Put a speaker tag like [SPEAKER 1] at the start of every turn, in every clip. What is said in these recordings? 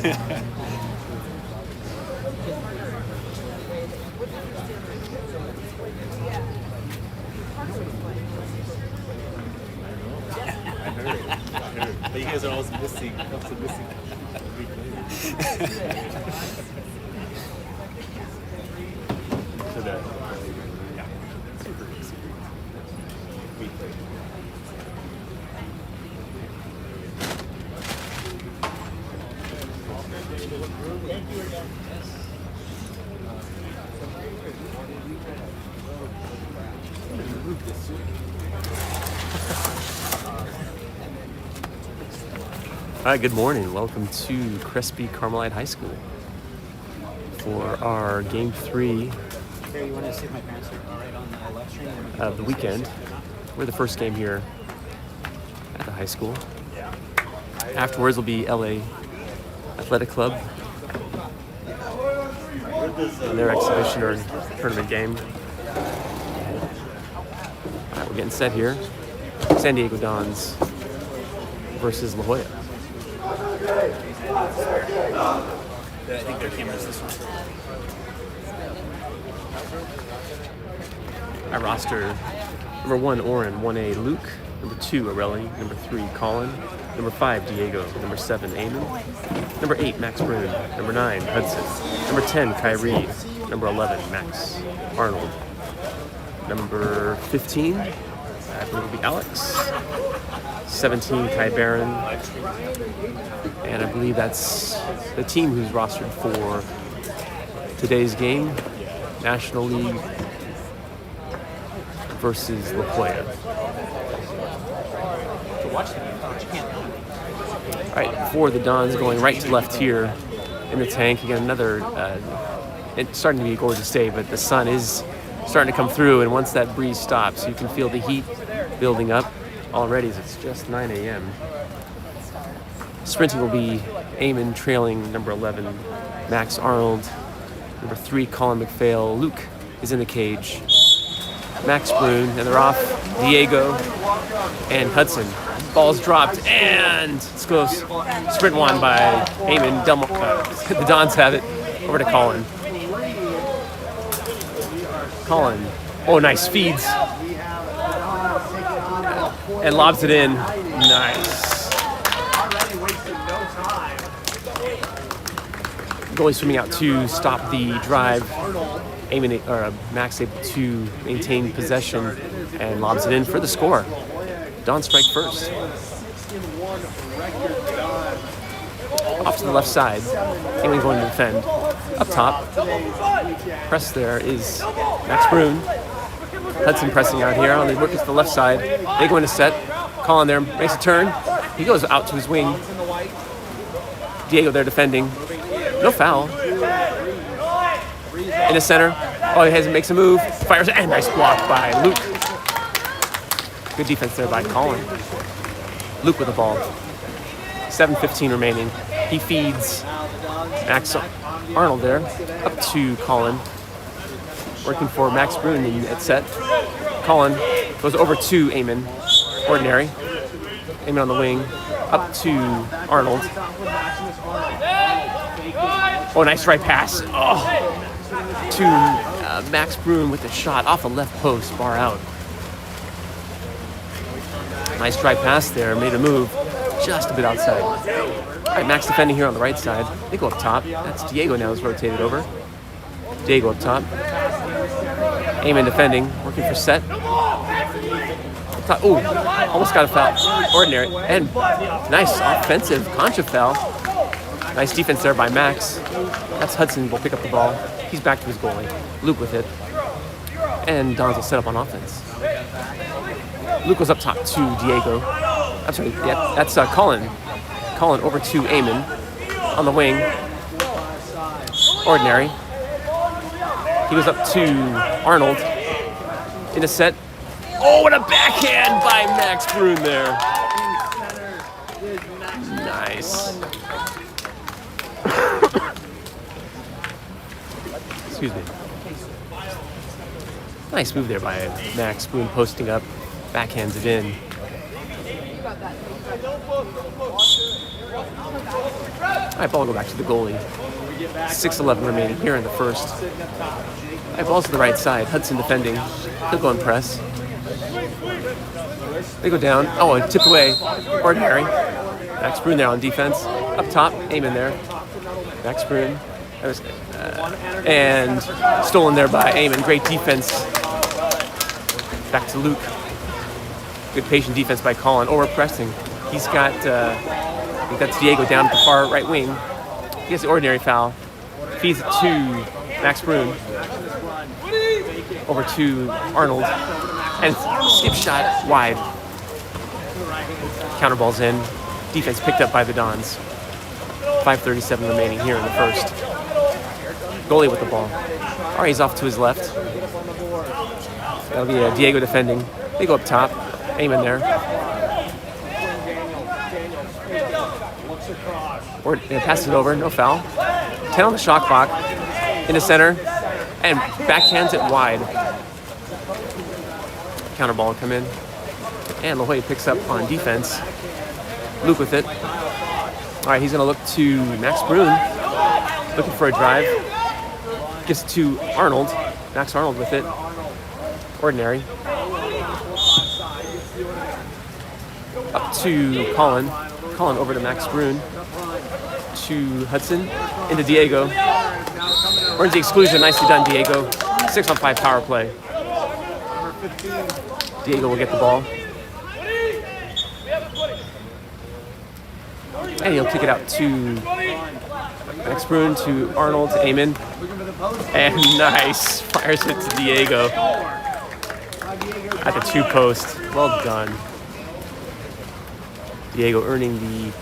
[SPEAKER 1] But you guys are also missing. So that, yeah, super. Thank you again.
[SPEAKER 2] Hi, good morning. Welcome to Crespi Carmelite High School for our Game 3 of the weekend. We're the first game here at the high school. Afterwards will be LA Athletic Club and their exhibition or tournament game. All right, we're getting set here. San Diego Dons versus La Jolla.
[SPEAKER 1] I think their camera's this one.
[SPEAKER 2] I roster number 1, Oren, 1A, Luke, number 2, Arelli, number 3, Colin, number 5, Diego, number 7, Eamon, number 8, Max Broon, number 9, Hudson, number 10, Kyrie, number 11, Max Arnold, number 15, I believe will be Alex, 17, Kai Barron, and I believe that's the team who's rostered for today's game, National League versus La Jolla. All right, for the Dons going right to left here in the tank. Again, another, it's starting to be a gorgeous day, but the sun is starting to come through, and once that breeze stops, you can feel the heat building up already as it's just 9 a.m. Sprinting will be Eamon trailing number 11, Max Arnold, number 3, Colin McPhail. Luke is in the cage. Max Broon, and they're off. Diego and Hudson. Ball's dropped, and it's close. Sprint won by Eamon. The Dons have it. Over to Colin. Colin. Oh, nice. Feeds. And lobs it in. Nice. Goalie swimming out to stop the drive. Max able to maintain possession and lobs it in for the score. Don strike first. Off to the left side. Eamon going to defend. Up top. Press there is Max Broon. Hudson pressing out here. On the work to the left side. They go into set. Colin there makes a turn. He goes out to his wing. Diego there defending. No foul. In the center. Oh, he makes a move. Fires, and nice block by Luke. Good defense there by Colin. Luke with the ball. 7:15 remaining. He feeds Max Arnold there. Up to Colin. Working for Max Broon at set. Colin goes over to Eamon. Ordinary. Eamon on the wing. Up to Arnold. Oh, nice right pass. Oh. To Max Broon with the shot off the left post, bar out. Nice drive pass there, made a move just a bit outside. All right, Max defending here on the right side. They go up top. That's Diego now is rotated over. Diego up top. Eamon defending, working for set. Ooh, almost got a foul. Ordinary, and nice offensive contra foul. Nice defense there by Max. That's Hudson will pick up the ball. He's back to his goalie. Luke with it. And Dons will set up on offense. Luke goes up top to Diego. I'm sorry, yeah, that's Colin. Colin over to Eamon on the wing. Ordinary. He goes up to Arnold. In a set. Oh, what a backhand by Max Broon there. Nice. Excuse me. Nice move there by Max Broon posting up, backhands it in. All right, ball will go back to the goalie. 6:11 remaining here in the first. All right, ball's to the right side. Hudson defending. He'll go and press. They go down. Oh, and tipped away. Ordinary. Max Brun there on defense. Up top, Eamon there. Max Brun. And stolen there by Eamon. Great defense. Back to Luke. Good patient defense by Colin. Over pressing. He's got, I think that's Diego down at the far right wing. He gets the ordinary foul. Feeds it to Max Brun. Over to Arnold. And skip shot wide. Counter ball's in. Defense picked up by the Dons. 5:37 remaining here in the first. Goalie with the ball. All right, he's off to his left. That'll be Diego defending. They go up top. Eamon there. Or passes it over. No foul. 10 on the shot clock. Into center. And backhands it wide. Counter ball will come in. And La Jolla picks up on defense. Luke with it. All right, he's going to look to Max Brun. Looking for a drive. Gets to Arnold. Max Arnold with it. Ordinary. Up to Colin. Colin over to Max Brun. To Hudson. Into Diego. Earns the exclusion. Nicely done, Diego. 6-on-5 power play. Diego will get the ball. And he'll kick it out to Max Brun, to Arnold, to Eamon. And nice. Fires it to Diego. At the 2-post. Well done. Diego earning the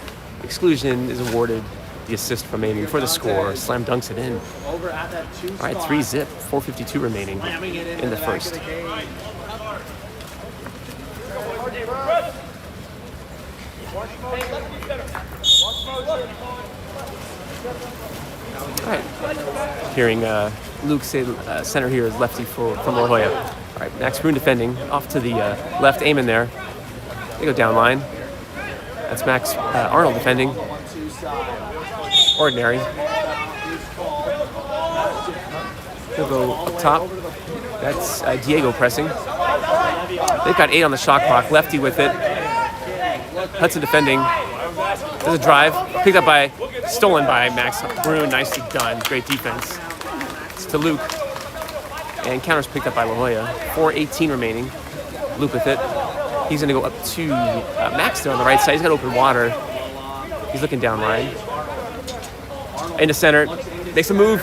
[SPEAKER 2] exclusion is awarded the assist from Eamon for the score. Slam dunks it in. All right, 3-zip. 4:52 remaining in the first. All right. Hearing Luke say center here is lefty from La Jolla. All right, Max Brun defending. Off to the left, Eamon there. They go down line. That's Max Arnold defending. Ordinary. He'll go up top. That's Diego pressing. They've got 8 on the shot clock. Lefty with it. Hudson defending. There's a drive. Picked up by, stolen by Max Brun. Nicely done. Great defense. It's to Luke. And counters picked up by La Jolla. 4:18 remaining. Luke with it. He's going to go up to Max there on the right side. He's got open water. He's looking down line. Into center. Makes a move.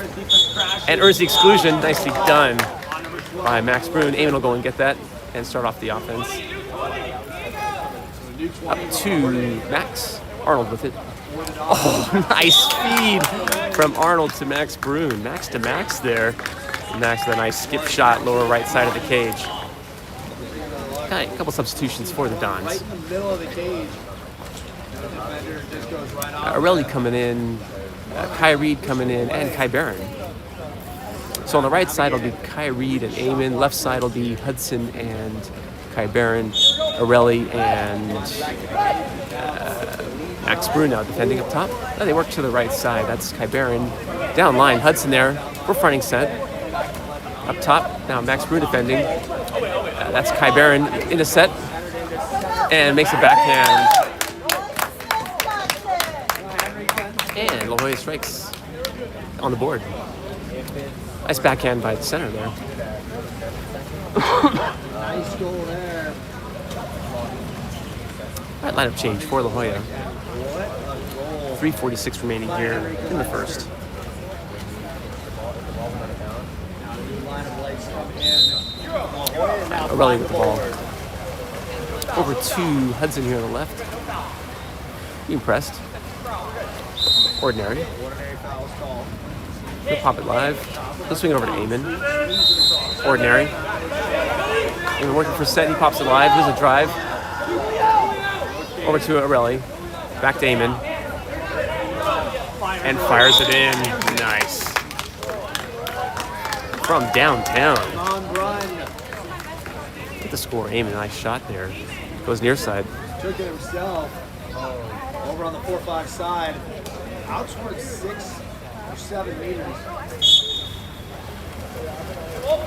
[SPEAKER 2] And earns the exclusion. Nicely done by Max Brun. Eamon will go and get that and start off the offense. Up to Max. Arnold with it. Oh, nice feed from Arnold to Max Brun. Max to Max there. Max with a nice skip shot, lower right side of the cage. A couple substitutions for the Dons.
[SPEAKER 3] Right in the middle of the cage.
[SPEAKER 2] Arelli coming in, Kai Reed coming in, and Kai Barron. So on the right side will be Kai Reed and Eamon. Left side will be Hudson and Kai Barron, Arelli and Max Brun now defending up top. Now they work to the right side. That's Kai Barron. Down line, Hudson there. We're fronting set. Up top, now Max Brun defending. That's Kai Barron in a set. And makes a backhand. And La Jolla strikes on the board. Nice backhand by the center there.
[SPEAKER 3] Nice goal there.
[SPEAKER 2] All right, lineup change for La Jolla. 3:46 remaining here in the first. Arelli with the ball. Over to Hudson here on the left. Being pressed. Ordinary. He'll pop it live. He'll swing it over to Eamon. Ordinary. Eamon working for set. He pops it live. There's a drive. Over to Arelli. Back to Eamon. And fires it in. Nice. From downtown. Get the score. Eamon, nice shot there. Goes near side.
[SPEAKER 3] Took it himself. Over on the 4-5 side. Out towards 6 or 7 meters.
[SPEAKER 2] All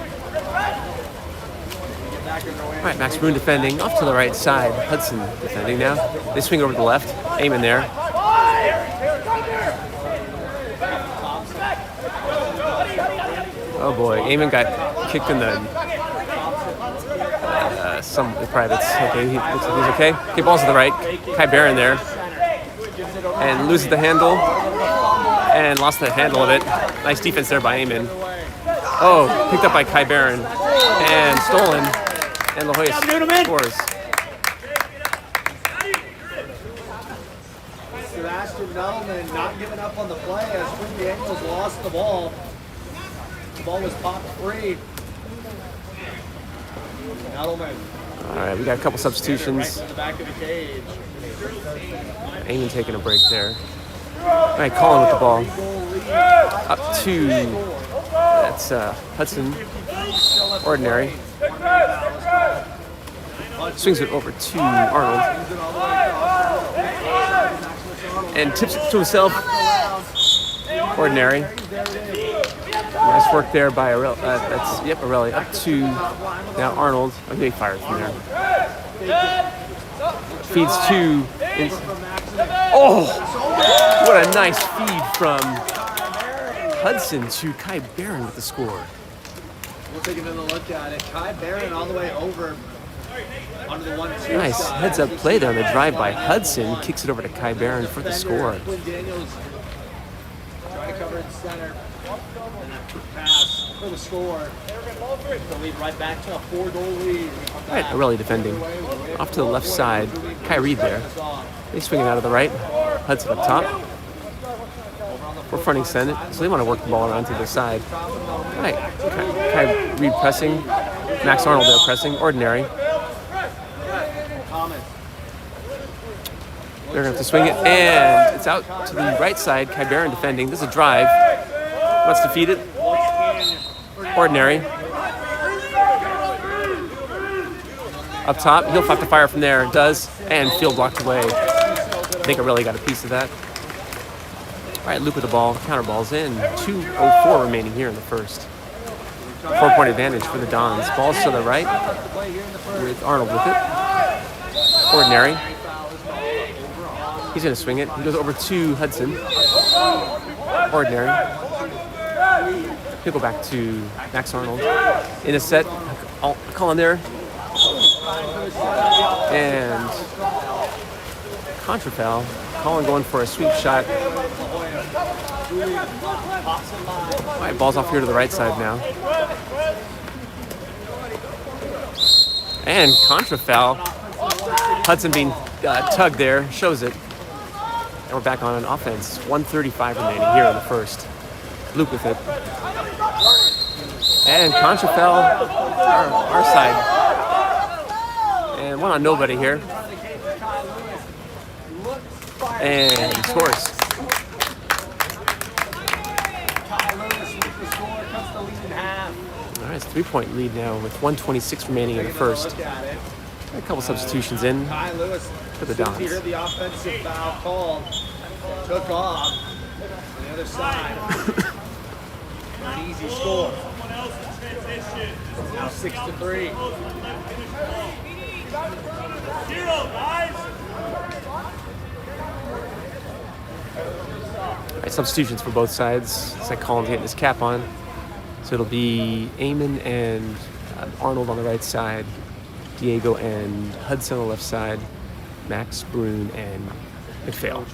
[SPEAKER 2] right, Max Bruin defending off to the right side. Hudson defending now. They swing over to the left. Eamon there. Oh boy, Eamon got kicked in the some privates. Okay, he looks like he's okay. Okay, ball's to the right. Kai Barron there. And loses the handle. And lost the handle of it. Nice defense there by Eamon. Oh, picked up by Kai Barron. And stolen. And La Jolla scores.
[SPEAKER 3] Sebastian Mellman not giving up on the play as Quinn Daniels lost the ball. The ball was popped free. Mellman.
[SPEAKER 2] All right, we got a couple substitutions.
[SPEAKER 3] In the back of the cage.
[SPEAKER 2] Eamon taking a break there. All right, Colin with the ball. Up to, that's Hudson. Ordinary. Swings it over to Arnold. And tips it to himself. Ordinary. Nice work there by Arelli. Up to now Arnold. Okay, he fired from there. Feeds to. Oh! What a nice feed from Hudson to Kai Barron with the score.
[SPEAKER 3] We'll take another look at it. Kai Barron all the way over onto the 1-2
[SPEAKER 2] Nice
[SPEAKER 3] side.
[SPEAKER 2] heads-up play there on the drive by Hudson. Kicks it over to Kai Barron for the score.
[SPEAKER 3] Quinn Daniels trying to cover in center. And a pass for the score. The lead right back to a 4-goal lead.
[SPEAKER 2] All right, Arelli defending. Off to the left side. Kai Reed there. They swing it out of the right. Hudson up top. We're fronting center, so they want to work the ball around to the side. All right, Kai Reed pressing. Max Arnold there pressing. Ordinary. They're going to have to swing it, and it's out to the right side. Kai Barron defending. This is a drive. Wants to feed it. Ordinary. Up top. He'll have to fire from there. Does. And field blocked away. I think I really got a piece of that. All right, Luke with the ball. Counter ball's in. 2:04 remaining here in the first. 4-point advantage for the Dons. Ball's to the right with Arnold with it. Ordinary. He's going to swing it. He goes over to Hudson. Ordinary. He'll go back to Max Arnold. In a set. Colin there. And contra foul. Colin going for a sweep shot. All right, ball's off here to the right side now. And contra foul. Hudson being tugged there. Shows it. And we're back on an offense. 1:35 remaining here in the first. Luke with it. And contra foul. Our side. And one on nobody here. And he scores. All right, it's a 3-point lead now with 1:26 remaining in the first. A couple substitutions in for the Dons.
[SPEAKER 3] You heard the offensive foul called. Took off on the other side. For an easy score. Now 6-3.
[SPEAKER 2] All right, substitutions for both sides. It's like Colin's getting his cap on. So it'll be Eamon and Arnold on the right side. Diego and Hudson on the left side. Max Bruin and McPhail.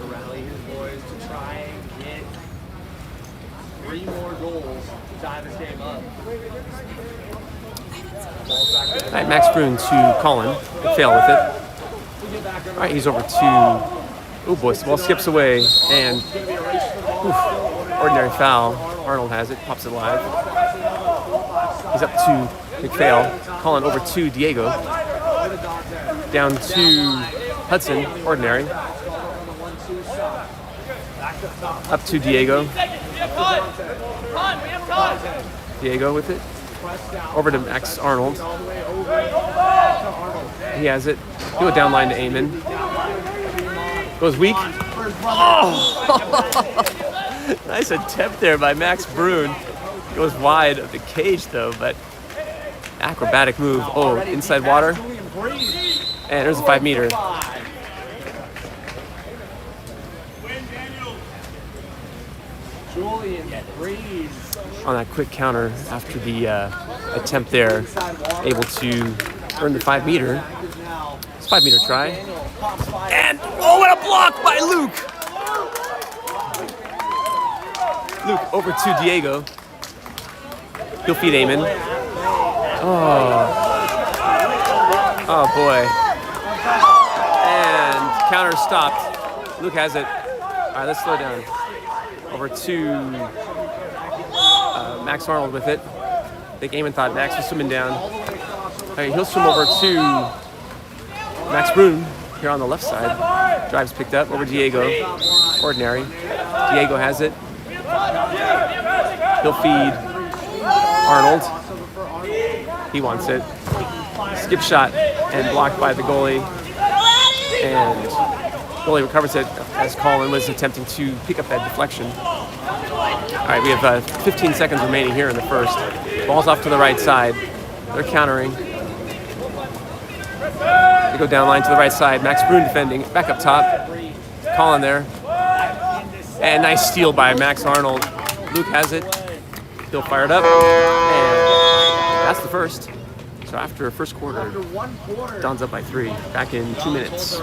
[SPEAKER 3] Rally his boys to try and get 3 more goals to tie this game up.
[SPEAKER 2] All right, Max Bruin to Colin. McPhail with it. All right, he's over to... Oh boy, the ball skips away. And ordinary foul. Arnold has it, pops it live. He's up to McPhail. Colin over to Diego. Down to Hudson, ordinary. Up to Diego. Diego with it.
[SPEAKER 3] Press down.
[SPEAKER 2] Over to Max Arnold.
[SPEAKER 3] All the way over to Arnold.
[SPEAKER 2] He has it. He'll go down line to Eamon. Goes weak. Oh! Nice attempt there by Max Brun. Goes wide of the cage though, but acrobatic move. Oh, inside water. And there's a 5 meter.
[SPEAKER 3] Julian Breeze.
[SPEAKER 2] On that quick counter after the attempt there, able to earn the 5 meter. It's a 5 meter try. And oh, what a block by Luke! Luke over to Diego. He'll feed Eamon. Oh boy. And counter stopped. Luke has it. All right, let's slow down. Over to Max Arnold with it. I think Eamon thought Max was swimming down. All right, he'll swim over to Max Brun here on the left side. Drives picked up over Diego. Ordinary. Diego has it. He'll feed Arnold. He wants it. Skip shot and blocked by the goalie. And goalie recovers it as Colin was attempting to pick up that deflection. All right, we have 15 seconds remaining here in the first. Ball's off to the right side. They're countering. They go down line to the right side. Max Brun defending. Back up top. Colin there. And nice steal by Max Arnold. Luke has it. He'll fire it up. And that's the first. So after first quarter, Don's up by 3. Back in 2 minutes.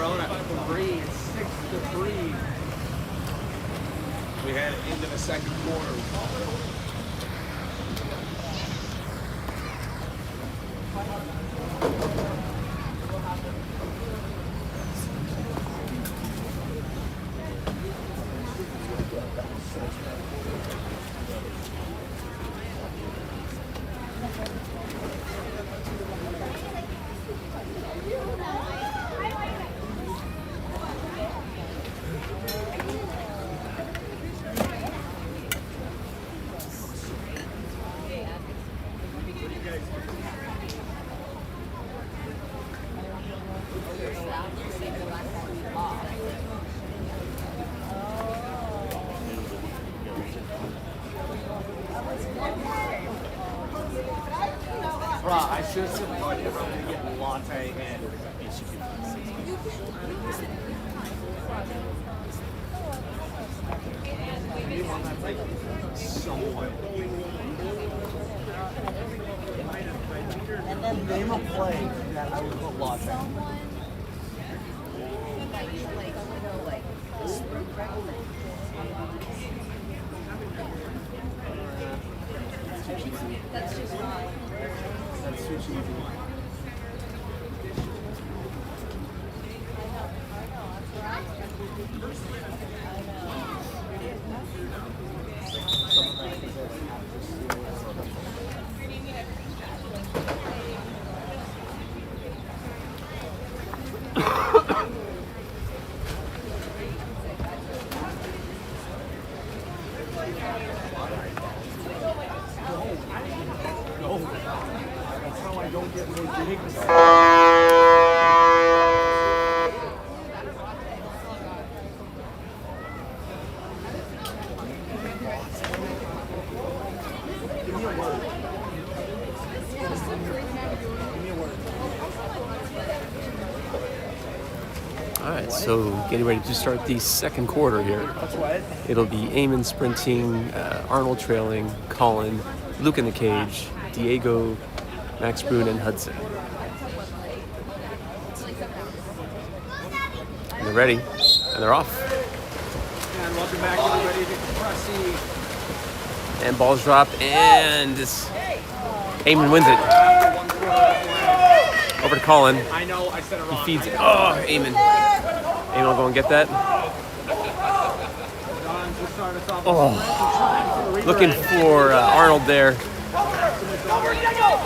[SPEAKER 3] We head into the second quarter. I should have said get a latte and maybe one that's like somewhat. And then name a play that I would put latte.
[SPEAKER 4] That's just fine.
[SPEAKER 3] That's too cheesy.
[SPEAKER 2] Alright, so getting ready to start the second quarter here. It'll be Eamon sprinting, Arnold trailing, Colin, Luke in the cage, Diego, Max Brun, and Hudson. And they're ready, and they're off.
[SPEAKER 3] And welcome back, everybody, to Crespi.
[SPEAKER 2] And ball's dropped, and this Eamon wins it. Over to Colin.
[SPEAKER 3] I know, I said it wrong.
[SPEAKER 2] He feeds it. Oh, Eamon. Eamon will go and get that. Oh, looking for Arnold there.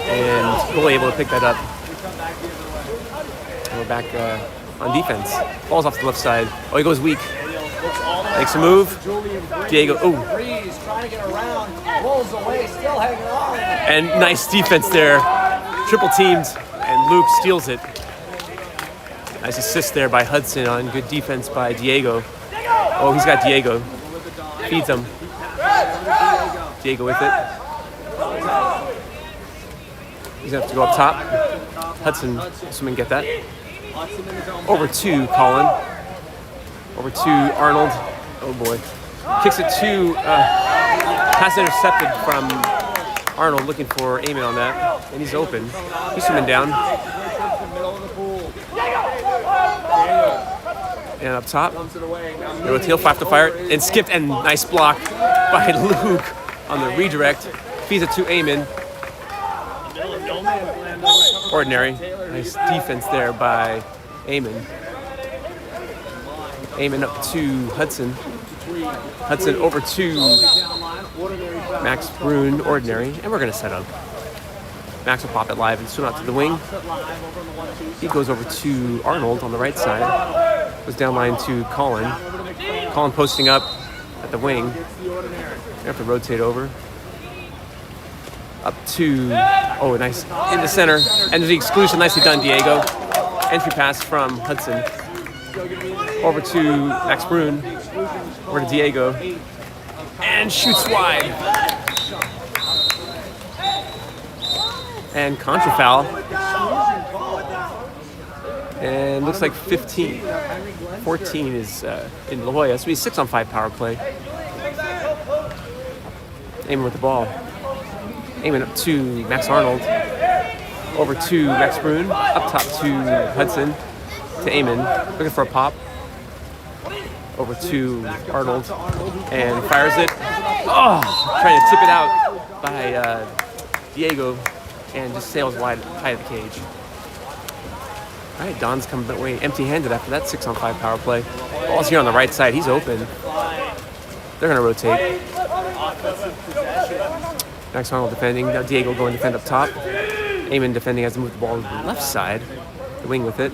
[SPEAKER 2] And really able to pick that up. And we're back on defense. Ball's off the left side. Oh, he goes weak. Makes a move. Diego, ooh.
[SPEAKER 3] Breeze trying to get around, rolls away, still hanging on.
[SPEAKER 2] And nice defense there. Triple teamed, and Luke steals it. Nice assist there by Hudson on good defense by Diego. Oh, he's got Diego. Feeds him. Diego with it. He's gonna have to go up top. Hudson, assuming get that. Over to Colin. Over to Arnold. Oh boy. Kicks it to, pass intercepted from Arnold, looking for Eamon on that. And he's open. He's swimming down. And up top. There with heel, 5 to fire. And skipped, and nice block by Luke on the redirect. Feeds it to Eamon. Ordinary. Nice defense there by Eamon. Eamon up to Hudson. Hudson over to Max Brune, Ordinary. And we're going to set up. Max will pop it live and swim out to the wing. He goes over to Arnold on the right side. Goes down line to Colin. Colin posting up at the wing. We have to rotate over. Up to, oh, nice, in the center. And the exclusion, nicely done, Diego. Entry pass from Hudson. Over to Max Brune. Over to Diego. And shoots wide. And contra foul. And looks like 15. 14 is in La Jolla. So he's 6 on 5 power play. Eamon with the ball. Eamon up to Max Arnold. Over to Max Brune. Up top to Hudson. To Eamon. Looking for a pop. Over to Arnold. And fires it. Oh! Trying to tip it out by Diego. And just sails wide, high of the cage. All right, Don's coming away empty-handed after that 6 on 5 power play. Ball's here on the right side. He's open. They're going to rotate. Max Arnold defending. Now Diego going to defend up top. Eamon defending as they move the ball to the left side. The wing with it.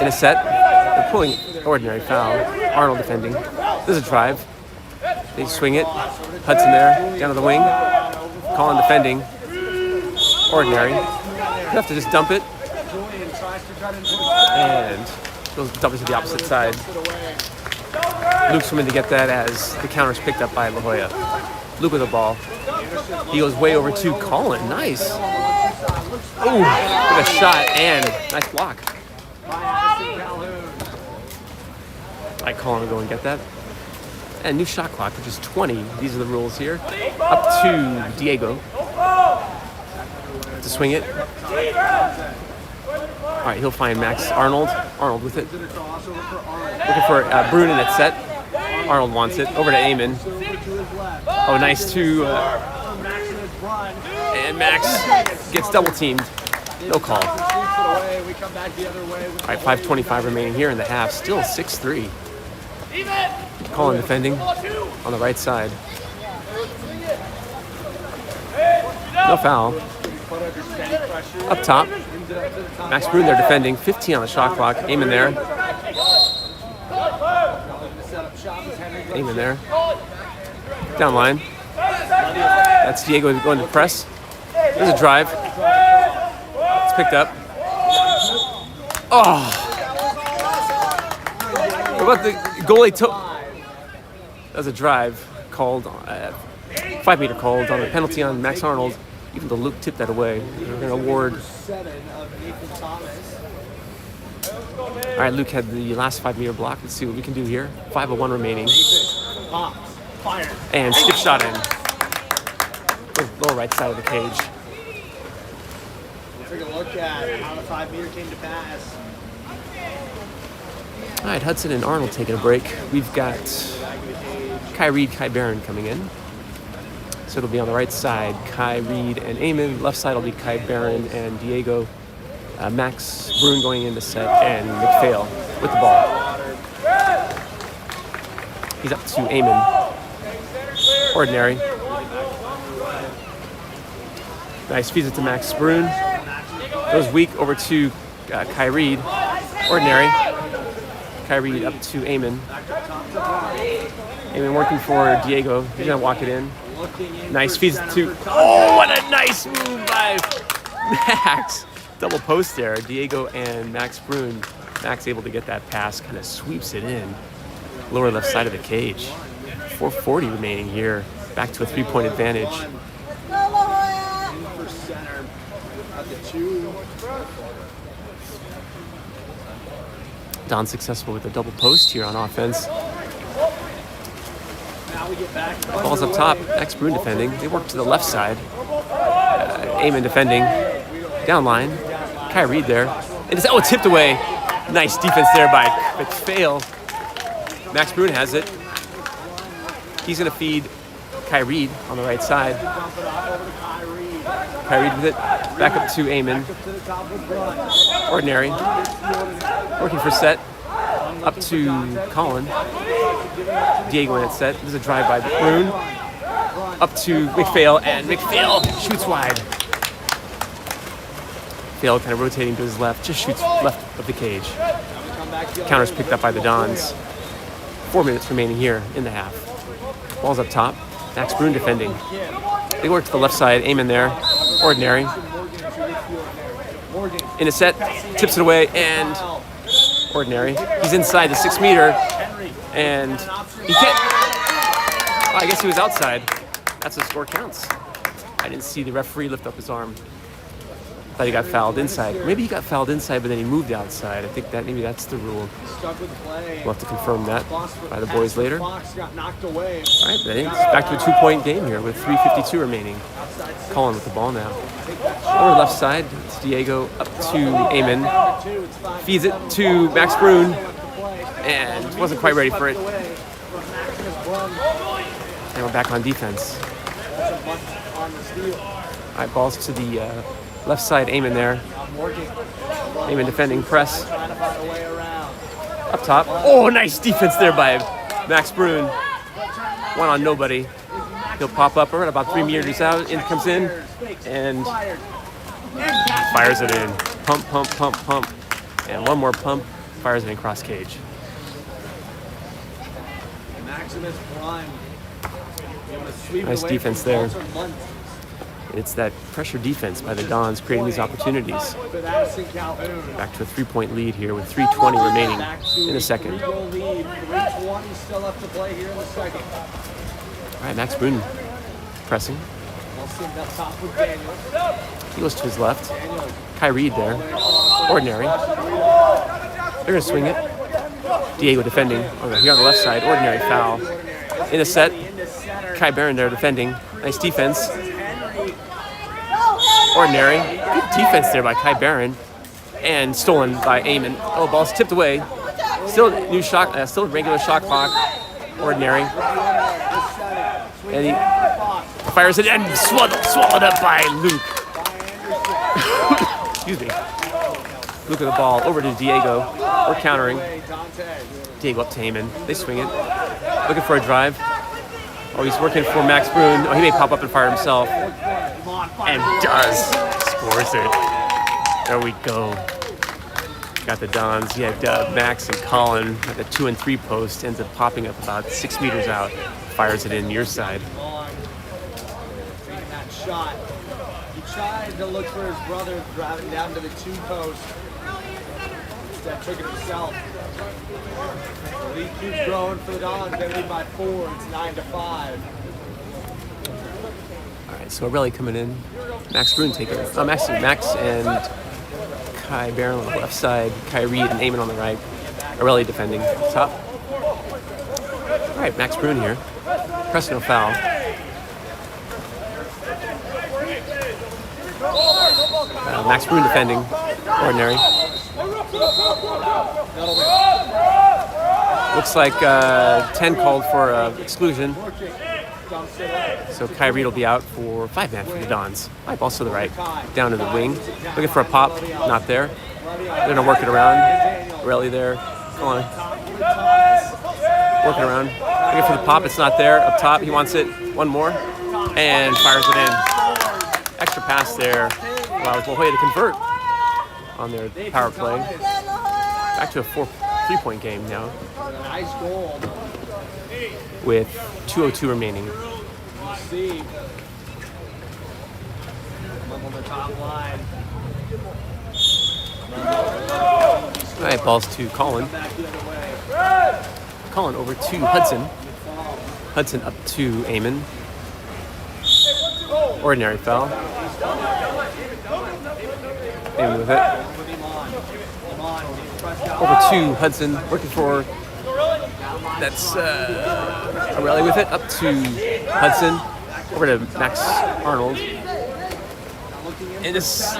[SPEAKER 2] In a set. They're pulling ordinary foul. Arnold defending. There's a drive. They swing it. Hudson there. Down to the wing. Colin defending. Ordinary. You have to just dump it. And goes dump it to the opposite side. Luke swimming to get that as the counter's picked up by La Jolla. Luke with the ball. He goes way over to Colin. Nice. Ooh, with a shot and nice block. I Colin will go and get that. And new shot clock, which is 20. These are the rules here. Up to Diego. To swing it. All right, he'll find Max Arnold. Arnold with it. Looking for Brune in that set. Arnold wants it. Over to Eamon. Oh, nice to... and Max gets double teamed. No call. All right, 5:25 remaining here in the half. Still 6-3. Colin defending on the right side. No foul. Up top. Max Brune there defending. 15 on the shot clock. Eamon there. Eamon there. Down line. That's Diego going to press. There's a drive. It's picked up. Oh! What about the goalie? That was a drive called, 5 meter called on the penalty on Max Arnold. Even though Luke tipped that away. We're going to award. All right, Luke had the last 5 meter block. Let's see what we can do here. 5:01 remaining. And skip shot in. Lower right side of the cage.
[SPEAKER 3] Take a look at how the 5 meter came to pass.
[SPEAKER 2] All right, Hudson and Arnold taking a break. We've got Kai Reed, Kai Barron coming in. So it'll be on the right side, Kai Reed and Eamon. Left side will be Kai Barron and Diego. Max Brune going into set, and McPhail with the ball. He's up to Eamon. Ordinary. Nice, feeds it to Max Brune. Goes weak over to Kai Reed. Ordinary. Kai Reed up to Eamon. Amen working for Diego. He's gonna walk it in.
[SPEAKER 3] Looking in
[SPEAKER 2] Nice
[SPEAKER 3] for
[SPEAKER 2] feeds
[SPEAKER 3] center
[SPEAKER 2] to.
[SPEAKER 3] for
[SPEAKER 2] Oh, what a nice move by Max. Double post there. Diego and Max Brun. Max able to get that pass, kind of sweeps it in. Lower left side of the cage. 4:40 remaining here. Back to a 3-point advantage.
[SPEAKER 3] In for center at the 2.
[SPEAKER 2] Don successful with a double post here on offense.
[SPEAKER 3] Now we get back.
[SPEAKER 2] Ball's up top. Max Brun defending. They work to the left side. Eamon defending. Down line. Kai Reed there. And it's tipped away. Nice defense there by McPhail. Max Brun has it. He's going to feed Kai Reed on the right side. Kai Reed with it. Back up to Eamon. Ordinary. Working for set. Up to Colin. Diego in it set. There's a drive by Brun. Up to McPhail, and McPhail shoots wide. McPhail kind of rotating to his left, just shoots left of the cage. Counter's picked up by the Dons. 4 minutes remaining here in the half. Ball's up top. Max Brun defending. They work to the left side, Eamon there. Ordinary. In a set, tips it away, and Ordinary. He's inside the 6 meter, and he can't. Oh, I guess he was outside. That's a score counts. I didn't see the referee lift up his arm. Thought he got fouled inside. Maybe he got fouled inside, but then he moved outside. I think that maybe that's the rule. We'll have to confirm that by the boys later. All right, but I think it's back to a 2-point game here with 3:52 remaining. Colin with the ball now. Lower left side, it's Diego up to Eamon. Feeds it to Max Brun, and wasn't quite ready for it. And we're back on defense. All right, balls to the left side, Eamon there. Eamon defending, press. Up top. Oh, nice defense there by Max Brun. One on nobody. He'll pop up right about 3 meters out. In comes in and fires it in. Pump, pump, pump, pump. And one more pump. Fires it in cross cage. Nice defense there. It's that pressure defense by the Dons creating these opportunities. Back to a 3-point lead here with 3:20 remaining in the second. All right, Max Brun pressing. He goes to his left. Kai Reed there. Ordinary. They're going to swing it. Diego defending. Here on the left side. Ordinary foul. In a set. Kai Barron there defending. Nice defense. Ordinary. Good defense there by Kai Barron. And stolen by Eamon. Oh, ball's tipped away. Still new shot. Still regular shot clock. Ordinary. And he fires it and swallowed up by Luke. Excuse me. Luke with the ball over to Diego. We're countering. Diego up to Eamon. They swing it. Looking for a drive. Oh, he's working for Max Brun. Oh, he may pop up and fire himself. And does. Scores it. There we go. Got the Dons. He had Max and Colin at the 2 and 3 post. Ends up popping up about 6 meters out. Fires it in near side.
[SPEAKER 3] Taking that shot. He tried to look for his brother driving down to the 2 post. Instead took it himself. The lead keeps growing for the Dons. They lead by 4. It's 9-5.
[SPEAKER 2] All right, so Aureli coming in. Max Brun taking it. Max and Kai Barron on the left side. Kai Reed and Eamon on the right. Aureli defending top. All right, Max Brun here. Press no foul. Max Brun defending. Ordinary. Looks like 10 called for exclusion. So Kai Reed will be out for 5-man for the Dons. Right, ball to the right. Down to the wing. Looking for a pop. Not there. They're going to work it around. Aureli there. Come on. Working around. Looking for the pop. It's not there. Up top. He wants it. One more. And fires it in. Extra pass there. Allows La Jolla to convert on their power play. Back to a 3-point game now.
[SPEAKER 3] Nice goal.
[SPEAKER 2] with 2:02 remaining.
[SPEAKER 3] See. Up on the top line.
[SPEAKER 2] All right, balls to Colin.
[SPEAKER 3] Back the other way.
[SPEAKER 2] Colin over to Hudson. Hudson up to Eamon. Ordinary foul. Eamon with it. Over to Hudson, working for, that's O'Reilly with it, up to Hudson, over to Max Arnold. And this,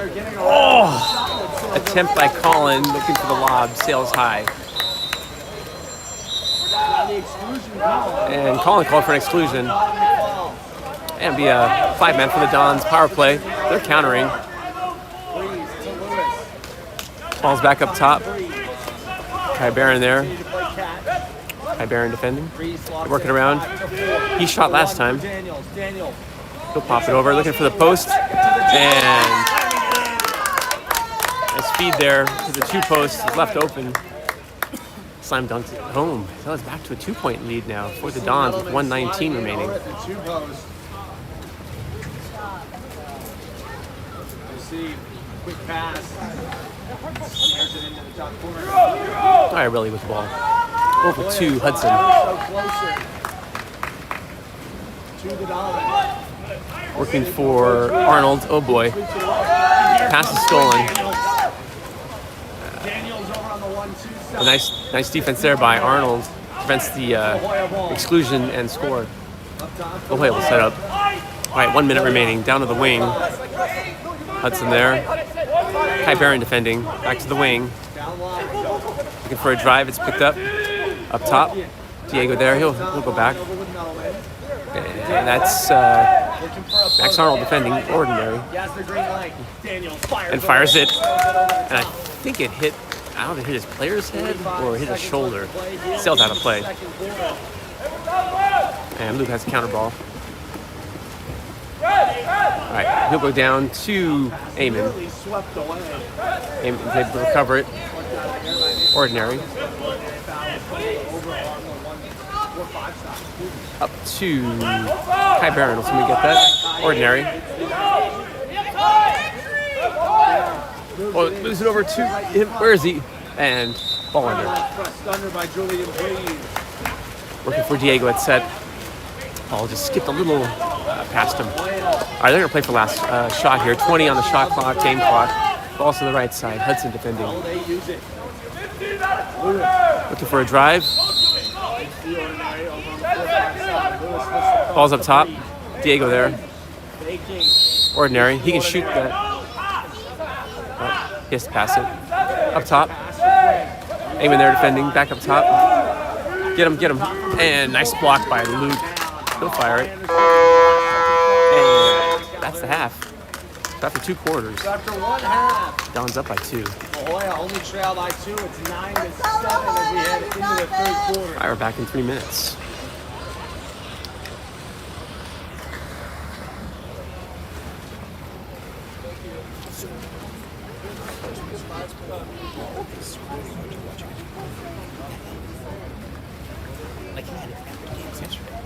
[SPEAKER 2] attempt by Colin, looking for the lob, sails high. And Colin called for an exclusion. And be a 5-man for the Dons power play. They're countering. Ball's back up top. Kai Barron there. Kai Barron defending. Working around. He shot last time. He'll pop it over, looking for the post. And a speed there to the 2 posts is left open. Slam dunked it home. So it's back to a 2-point lead now for the Dons with 1:19 remaining.
[SPEAKER 3] See, quick pass. Snares it into the top corner.
[SPEAKER 2] All right, really with the ball. Over to Hudson.
[SPEAKER 3] To the Dons.
[SPEAKER 2] Working for Arnold. Oh boy. Pass is stolen.
[SPEAKER 3] Daniels over on the 1-2
[SPEAKER 2] A nice defense there by Arnold. Prevents the exclusion and score. O'Hoyle will set up. All right, 1 minute remaining. Down to the wing. Hudson there. Kai Barron defending. Back to the wing. Looking for a drive. It's picked up. Up top. Diego there. He'll go back. And that's Max Arnold defending. Ordinary. And fires it. And I think it hit, I don't know if it hit his player's head or hit his shoulder. Sails out of play. And Luke has a counter ball. All right, he'll go down to Eamon. Eamon, they recover it. Ordinary. Up to Kai Barron. Will somebody get that? Ordinary. Oh, moves it over to him. Where is he? And ball under. Working for Diego at set. Ball just skipped a little past him. All right, they're going to play for last shot here. 20 on the shot clock, game clock. Ball to the right side. Hudson defending. Looking for a drive. Ball's up top. Diego there. Ordinary. He can shoot that. He has to pass it. Up top. Eamon there defending. Back up top. Get him. And nice block by Luke. He'll fire it. And that's the half. So after 2 quarters.
[SPEAKER 3] So after 1 half.
[SPEAKER 2] Don's up by 2.
[SPEAKER 3] La Jolla only trailed by 2. It's 9-7 as we head into the 3rd quarter.
[SPEAKER 2] All right, we're back in 3 minutes.
[SPEAKER 1] Like he had games yesterday,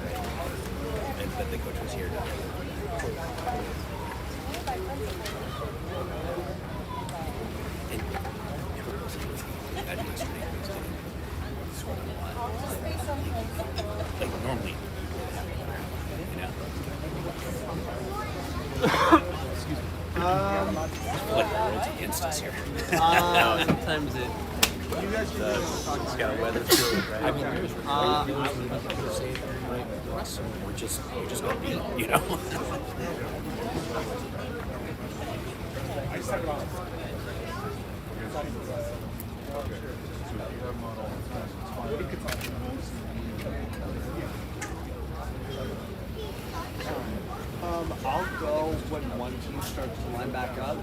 [SPEAKER 1] and but the coach was here now. And everyone was at yesterday. Scored a lot. Like normally, you know. Excuse me. I feel like the world's against us here.
[SPEAKER 2] Sometimes it. It's got a weather to it, right?
[SPEAKER 1] I mean, there's so we're just gonna be, you know.
[SPEAKER 3] I'll go when one team starts to line back up.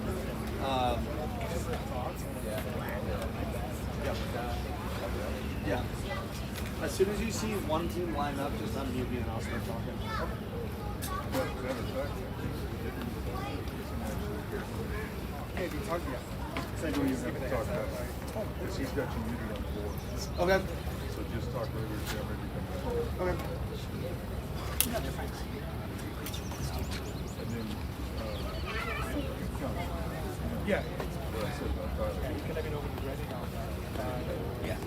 [SPEAKER 3] Yeah. As soon as you see one team line up, just unmute me and I'll start talking.
[SPEAKER 4] Hey, if you talk to me, say what you have to talk about. She's got you muted on 4.
[SPEAKER 3] Okay.
[SPEAKER 4] So just just talk later. See how maybe come back.
[SPEAKER 3] Okay.
[SPEAKER 4] And then, yeah. What I said about Tyler.
[SPEAKER 1] Can let me know when you're ready. Yeah.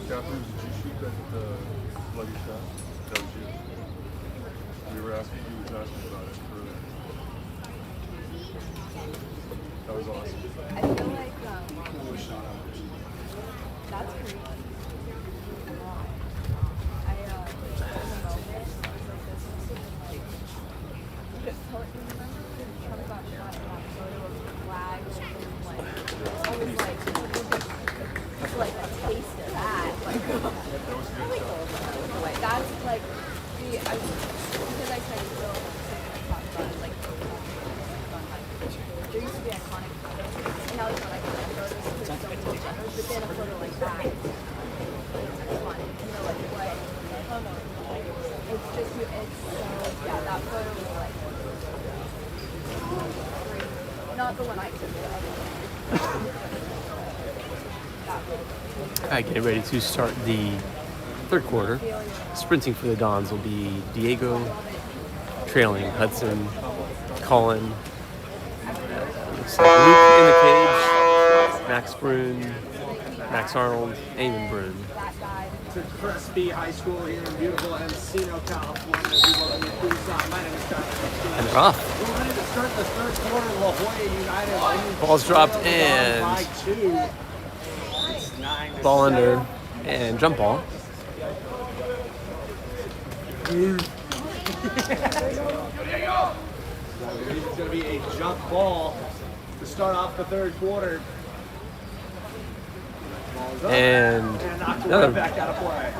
[SPEAKER 4] Catherine, did you shoot that bloody shot? That was you. We were asking, he was asking about it earlier. That was awesome.
[SPEAKER 5] I feel like that's crazy. I in the moment, Trump got shot in that photo of the flag, I was like a taste of that. Like, that's like because I studied film, talk about it, like there used to be iconic photos, and now there's not iconic photos because so many genders, but then a photo like that, it's fun. You know, like what? I don't know. Like, it's just, it's so, yeah, that photo was like, great. Not the one I took, the other one.
[SPEAKER 2] All right, getting ready to start the third quarter. Sprinting for the Dons will be Diego, trailing Hudson, Colin, looks like Luke in the cage, Max Brune, Max Arnold, Eamon Brune.
[SPEAKER 3] To Crespi High School here in beautiful Encino, California. My name is Tyler.
[SPEAKER 2] And they're off.
[SPEAKER 3] We're ready to start the third quarter. La Jolla United.
[SPEAKER 2] Ball's dropped
[SPEAKER 3] by
[SPEAKER 2] and
[SPEAKER 3] 2. It's 9-7.
[SPEAKER 2] ball under and jump ball.
[SPEAKER 3] It's going to be a jump ball to start off the third quarter. Ball's up.
[SPEAKER 2] And
[SPEAKER 3] knocked
[SPEAKER 2] another.
[SPEAKER 3] right back out of play.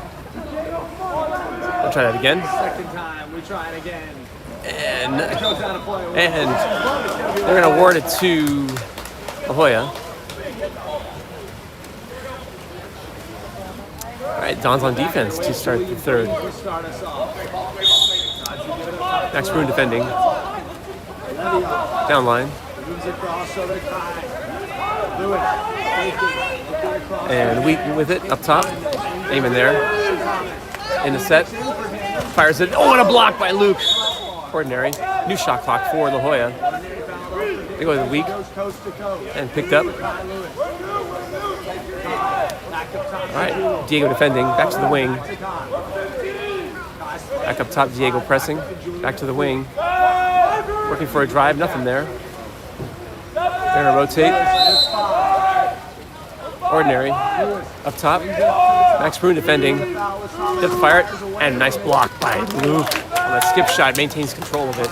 [SPEAKER 2] We'll try that again.
[SPEAKER 3] Second time, we try it again.
[SPEAKER 2] And
[SPEAKER 3] Goes out of play.
[SPEAKER 2] they're going to award it to La Jolla. All right, Don's on defense to start the third.
[SPEAKER 3] Start us off.
[SPEAKER 2] Max Brune defending. Down line.
[SPEAKER 3] Moves across over to Kai. Lewis.
[SPEAKER 2] And Wheaton with it up top. Eamon there. In the set. Fires it. Oh, and a block by Luke. Ordinary. New shot clock for La Jolla. They go to the weak. And picked up. All right, Diego defending. Back to the wing. Back up top, Diego pressing. Back to the wing. Working for a drive. Nothing there. They're going to rotate. Ordinary. Up top. Max Brune defending. Dip the fire it. And nice block by Luke. On that skip shot. Maintains control of it.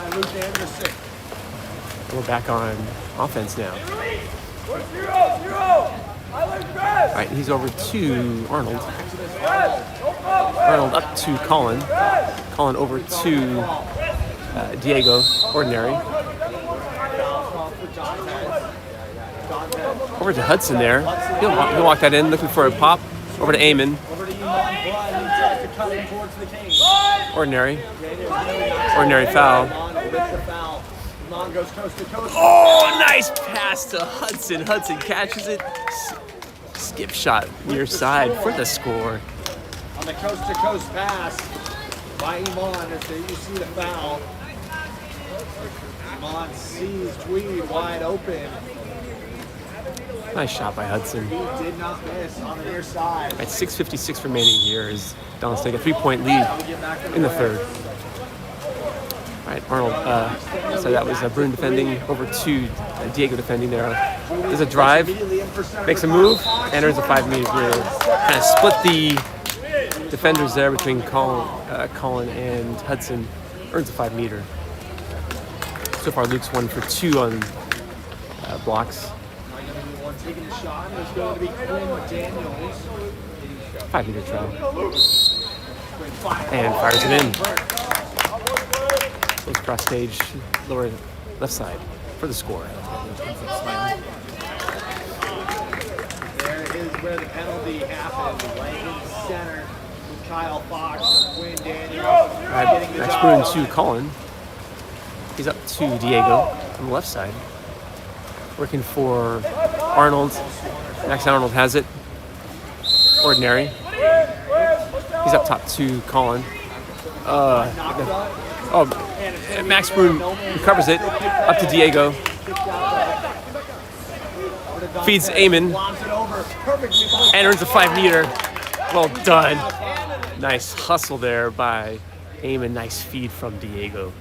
[SPEAKER 2] We're back on offense now. All right, he's over to Arnold. Arnold up to Colin. Colin over to Diego. Ordinary. Over to Hudson there. He'll walk that in, looking for a pop. Over to Eamon. Ordinary. Ordinary foul. Oh, nice pass to Hudson. Hudson catches it. Skip shot near side for the score.
[SPEAKER 3] On the coast-to-coast pass by Iman, as you see the foul. Iman sees Tweed wide open.
[SPEAKER 2] Nice shot by Hudson.
[SPEAKER 3] He did not miss on the near side.
[SPEAKER 2] At 6:56 remaining here as Don's take a 3-point lead in the third. All right, Arnold. So that was Brune defending over to Diego defending there. There's a drive, makes a move, and there's a 5-meter grid. Kind of split the defenders there between Colin and Hudson. Earns a 5-meter. So far, Luke's 1 for 2 on blocks.
[SPEAKER 3] Taking the shot. There's going to be Quinn Daniels.
[SPEAKER 2] 5-meter travel. And fires it in. Goes cross stage, lower left side for the score.
[SPEAKER 3] There is where the penalty happened. Laying in center with Kyle Fox, Quinn Daniels.
[SPEAKER 2] Right, Max Brune to Colin. He's up to Diego on the left side. Working for Arnold Max Arnold has it. Ordinary. He's up top to Colin. Max Bruin recovers it. Up to Diego. Feeds Eamon. And earns a 5-meter. Well done. Nice hustle there by Eamon. Nice feed from Diego.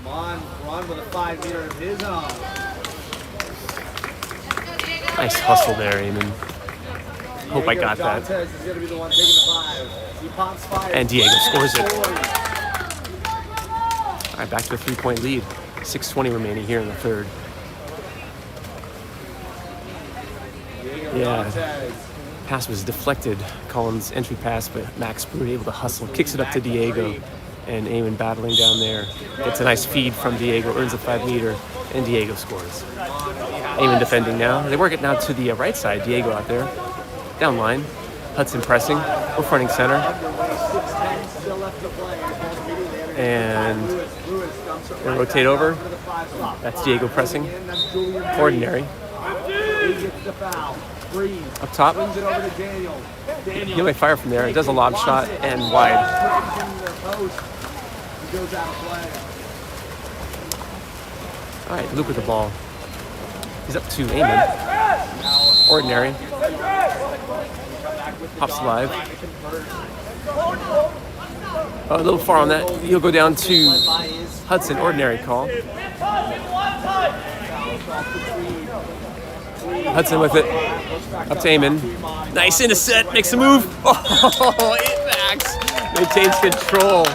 [SPEAKER 3] Run with a 5-meter of his own.
[SPEAKER 2] Nice hustle there, Eamon. Hope I got that.
[SPEAKER 3] Dantes is gonna be the one taking the 5. He pops 5.
[SPEAKER 2] And Diego scores it. All right, back to a 3-point lead. 6:20 remaining here in the third. Yeah, pass was deflected. Colin's entry pass, but Max Bruin able to hustle. Kicks it up to Diego. And Eamon battling down there. Gets a nice feed from Diego. Earns a 5-meter. And Diego scores. Eamon defending now. They work it now to the right side. Diego out there. Down line. Hudson pressing. We're fronting center. And they rotate over. That's Diego pressing. Ordinary. Up top. He might fire from there. It does a lob shot and wide. All right, Luke with the ball. He's up to Eamon. Ordinary. Pops live. A little far on that. He'll go down to Hudson. Ordinary call. Hudson with it. Up to Eamon. Nice intercept. Makes a move. Oh, Max maintains control.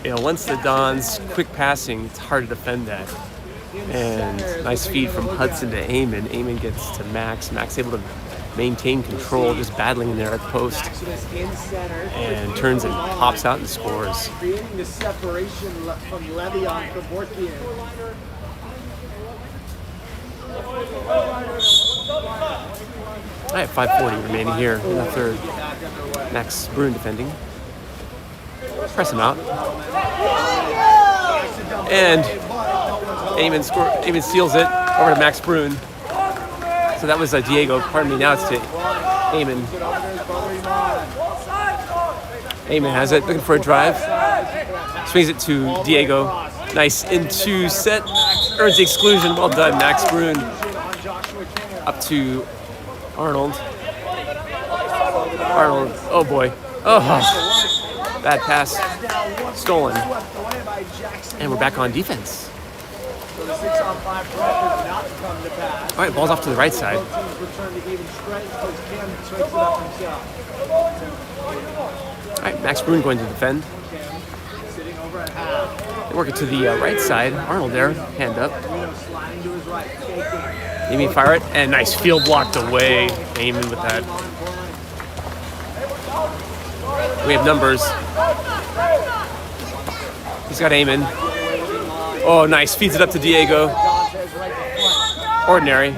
[SPEAKER 2] You know, once the Dons quick passing, it's hard to defend that. And nice feed from Hudson to Eamon. Eamon gets to Max. Max able to maintain control, just battling in there at the post. And turns and pops out and scores.
[SPEAKER 3] Creating the separation from Le'Veon from Borkian.
[SPEAKER 2] All right, 5:40 remaining here in the third. Max Bruin defending. Press him out. And Eamon steals it over to Max Bruin. So that was Diego. Pardon me, now it's to Eamon. Eamon has it, looking for a drive. Swings it to Diego. Nice into set. Earns the exclusion. Well done, Max Bruin. Up to Arnold. Arnold, oh boy. Oh, bad pass. Stolen. And we're back on defense. All right, ball's off to the right side. All right, Max Bruin going to defend. They work it to the right side. Arnold there, hand up. Eamon fire it, and nice field blocked away. Eamon with that. We have numbers. He's got Eamon. Oh, nice. Feeds it up to Diego. Ordinary.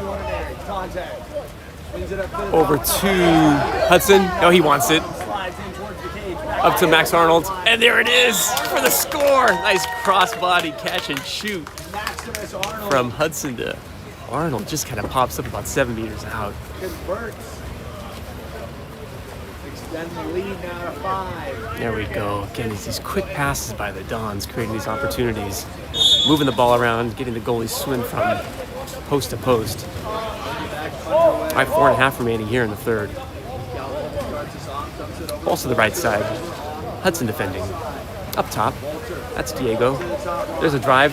[SPEAKER 2] Over to Hudson. No, he wants it. Up to Max Arnold. And there it is for the score. Nice crossbody catch and shoot from Hudson to Arnold. Just kind of pops up about 7 meters out.
[SPEAKER 3] Extend the lead now to 5.
[SPEAKER 2] There we go. Again, it's these quick passes by the Dons, creating these opportunities. Moving the ball around, getting the goalie swim from post to post. All right, 4.5 remaining here in the third. Also the right side. Hudson defending. Up top. That's Diego. There's a drive.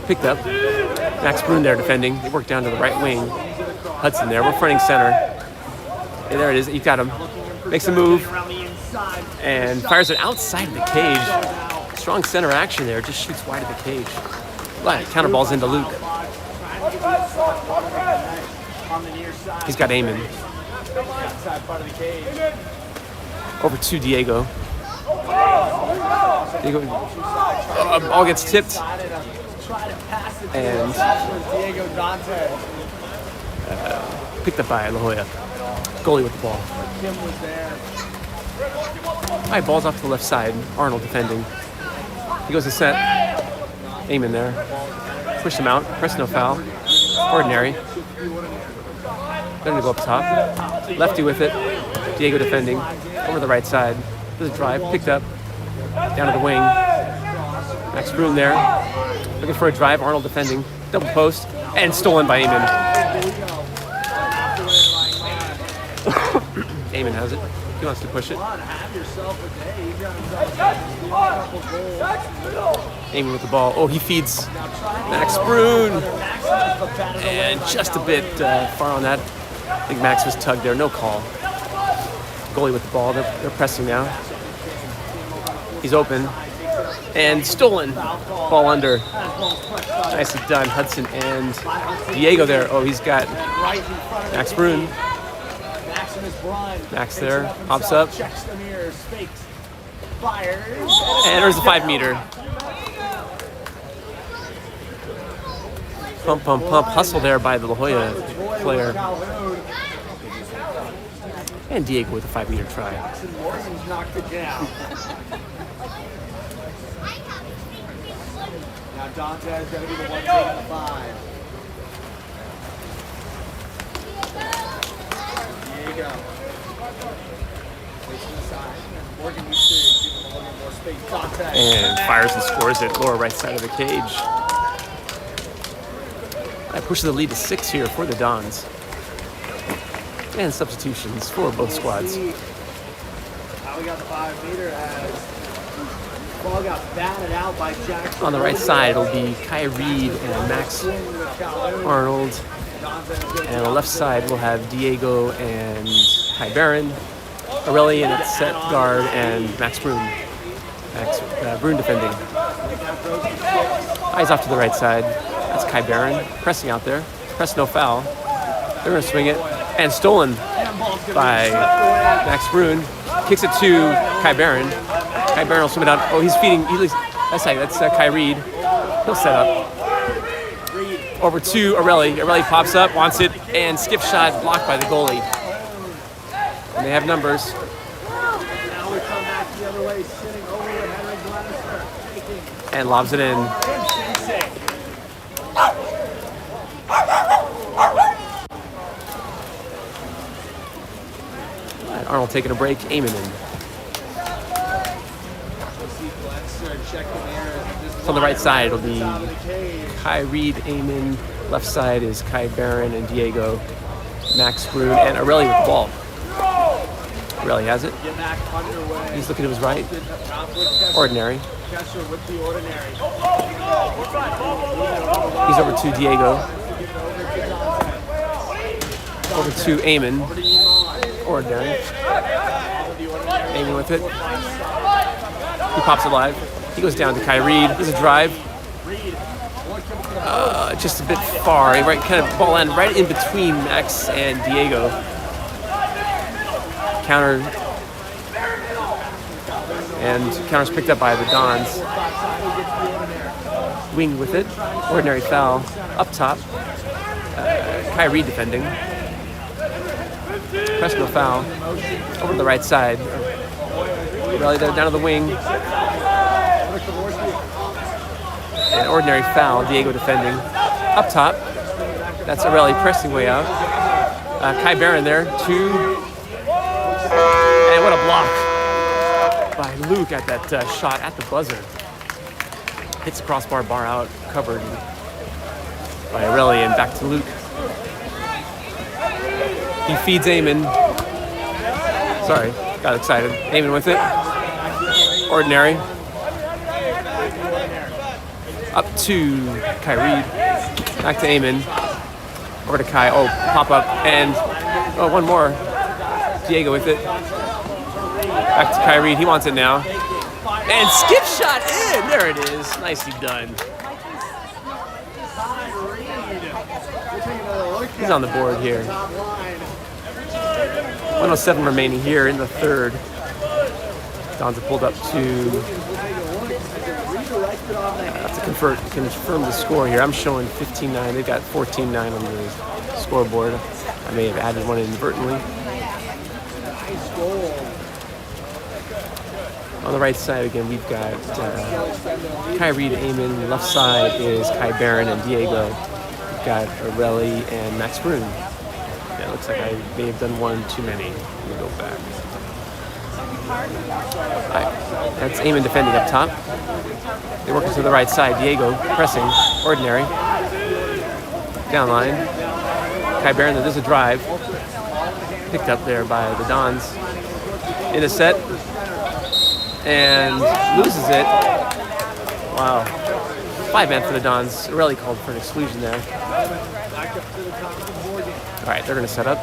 [SPEAKER 2] Picked up. Max Bruin there defending. They work down to the right wing. Hudson there. We're fronting center. And there it is. You got him. Makes a move. And fires it outside of the cage. Strong center action there. Just shoots wide of the cage. Counter balls into Luke. He's got Eamon. Over to Diego. Ball gets tipped. And picked up by La Jolla. Goalie with the ball. All right, ball's off to the left side. Arnold defending. He goes to set. Eamon there. Push him out. Press no foul. Ordinary. Going to go up top. Lefty with it. Diego defending. Over the right side. There's a drive. Picked up. Down to the wing. Max Brun there. Looking for a drive. Arnold defending. Double post. And stolen by Eamon. Eamon has it. He wants to push it. Eamon with the ball. Oh, he feeds Max Brun. And just a bit far on that. I think Max was tugged there. No call. Goalie with the ball. They're pressing now. He's open. And stolen. Ball under. Nicely done. Hudson and Diego there. Oh, he's got Max Brun. Max there. Hops up. And there's the 5 meter. Pump, pump, pump. Hustle there by the La Jolla player. And Diego with a 5 meter try.
[SPEAKER 3] Knocked it down. Now Dante's going to be the one taking the 5. Diego. Place to the side. Morgan needs to give him a little more space. Dante.
[SPEAKER 2] And fires and scores it. Lower right side of the cage. That pushes the lead to 6 here for the Dons. And substitutions for both squads.
[SPEAKER 3] Now we got the 5 meter as ball got batted out by Jackson.
[SPEAKER 2] On the right side, it'll be Kai Reed and Max Arnold. And on the left side, we'll have Diego and Kai Barron. Aureli in at set guard and Max Brun. Brun defending. Eyes off to the right side. That's Kai Barron pressing out there. Press no foul. They're going to swing it. And stolen by Max Brun. Kicks it to Kai Barron. Kai Barron will swim it out. Oh, he's feeding. That's Kai Reed. He'll set up. Over to Aureli. Aureli pops up, wants it, and skip shot blocked by the goalie. And they have numbers.
[SPEAKER 3] Now we come back the other way, sitting over with Henry Glenister.
[SPEAKER 2] And lobs it in. Right, Arnold taking a break, aiming in. So on the right side, it'll be Kai Reed, Eamon. Left side is Kai Barron and Diego, Max Brun, and Aureli with the ball. Aureli has it. He's looking to his right. Ordinary. He's over to Diego. Over to Eamon. Ordinary. Eamon with it. He pops it live. He goes down to Kai Reed. There's a drive. Just a bit far. Right, kind of ball end right in between Max and Diego. Counter. And counter's picked up by the Dons. Wing with it. Ordinary foul. Up top. Kai Reed defending. Press no foul. Over to the right side. Really there down to the wing. An ordinary foul. Diego defending. Up top. That's Aureli pressing way out. Kai Barron there. 2. And what a block by Luke at that shot at the buzzer. Hits the crossbar, bar out, covered by Aureli, and back to Luke. He feeds Eamon. Sorry, got excited. Eamon with it. Ordinary. Up to Kai Reed. Back to Eamon. Over to Kai. Oh, pop up. And one more. Diego with it. Back to Kai Reed. He wants it now. And skip shot in. There it is. Nicely done. He's on the board here. 107 remaining here in the third. Dons have pulled up to confirm the score here. I'm showing 15-9. They've got 14-9 on the scoreboard. I may have added one inadvertently. On the right side again, we've got Kai Reed, Eamon. Left side is Kai Barron and Diego. I've got Aureli and Max Brun. Yeah, it looks like I may have done one too many. Let me go back. Alright, that's Eamon defending up top. They're working to the right side. Diego pressing. Ordinary. Down line. Kai Barron, there's a drive. Picked up there by the Dons. In a set. And loses it. Wow. 5-man for the Dons. Aureli called for an exclusion there. Alright, they're going to set up.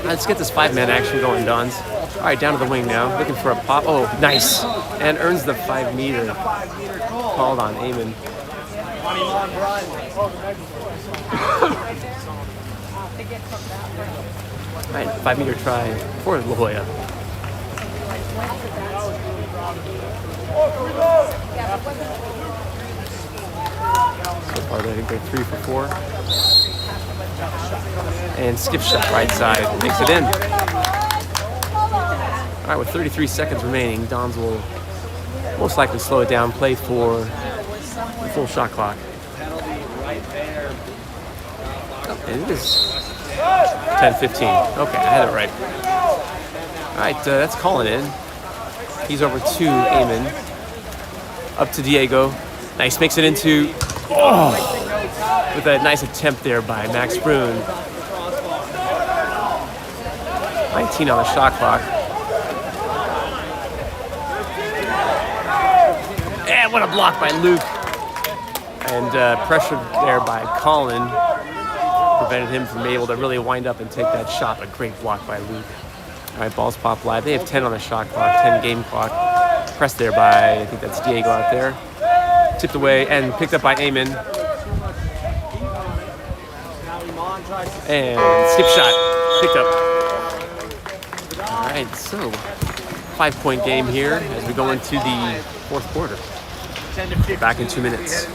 [SPEAKER 2] Let's get this 5-man action going, Dons. Alright, down to the wing now. Looking for a pop. Oh, nice. And earns the 5-meter. Called on Eamon. Alright, 5-meter try for La Jolla. So far, they think they're 3 for 4. And skip shot right side. Makes it in. All right, with 33 seconds remaining, Dons will most likely slow it down, play for the full shot clock. Oh, and it is 10-15. Okay, I had it right. All right, that's calling in. He's over to Eamon. Up to Diego. Nice, makes it into... Oh! With a nice attempt there by Max Brun. 19 on the shot clock. And what a block by Luke. And pressure there by Colin prevented him from being able to really wind up and take that shot. A great block by Luke. All right, balls pop live. They have 10 on the shot clock, 10 game clock. Pressed there by, I think that's Diego out there. Tipped away and picked up by Eamon. And skip shot. Picked up. All right, so 5-point game here as we go into the fourth quarter. Back in 2 minutes.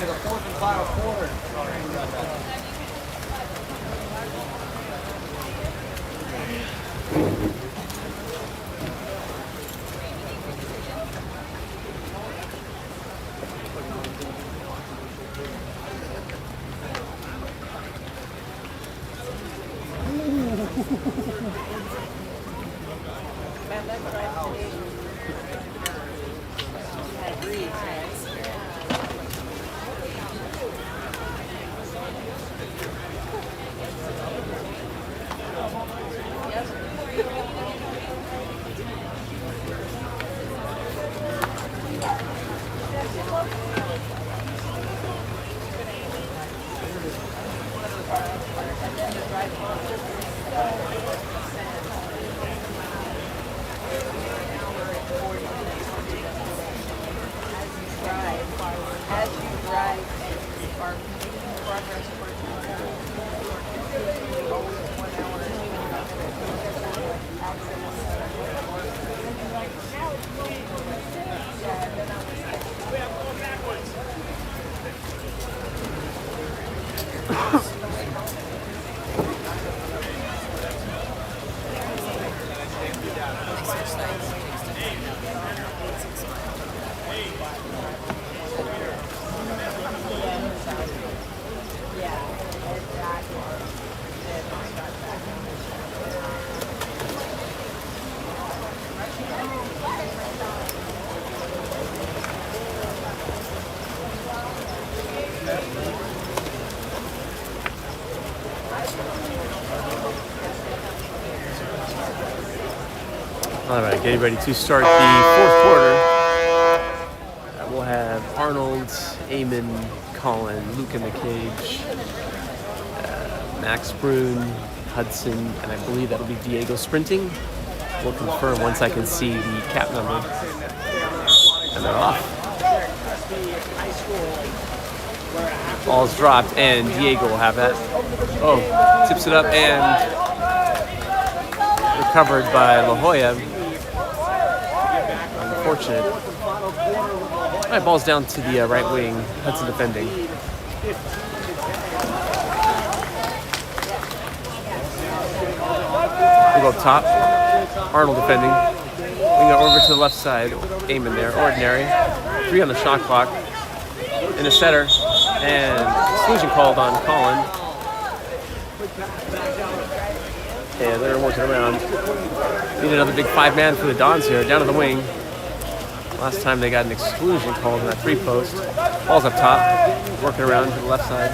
[SPEAKER 2] All right, getting ready to start the fourth quarter. We'll have Arnold, Eamon, Colin, Luke in the cage, Max Brun, Hudson, and I believe that'll be Diego sprinting. We'll confirm once I can see the cap number. And they're off. Ball's dropped, and Diego will have that. Oh, tips it up and recovered by La Jolla. Unfortunate. All right, ball's down to the right wing. Hudson defending. We'll go up top. Arnold defending. We go over to the left side. Eamon there. Ordinary. 3 on the shot clock. In the setter. And exclusion called on Colin. And they're working around. Need another big 5-man for the Dons here. Down to the wing. Last time they got an exclusion called in that 3-post. Ball's up top. Working around to the left side.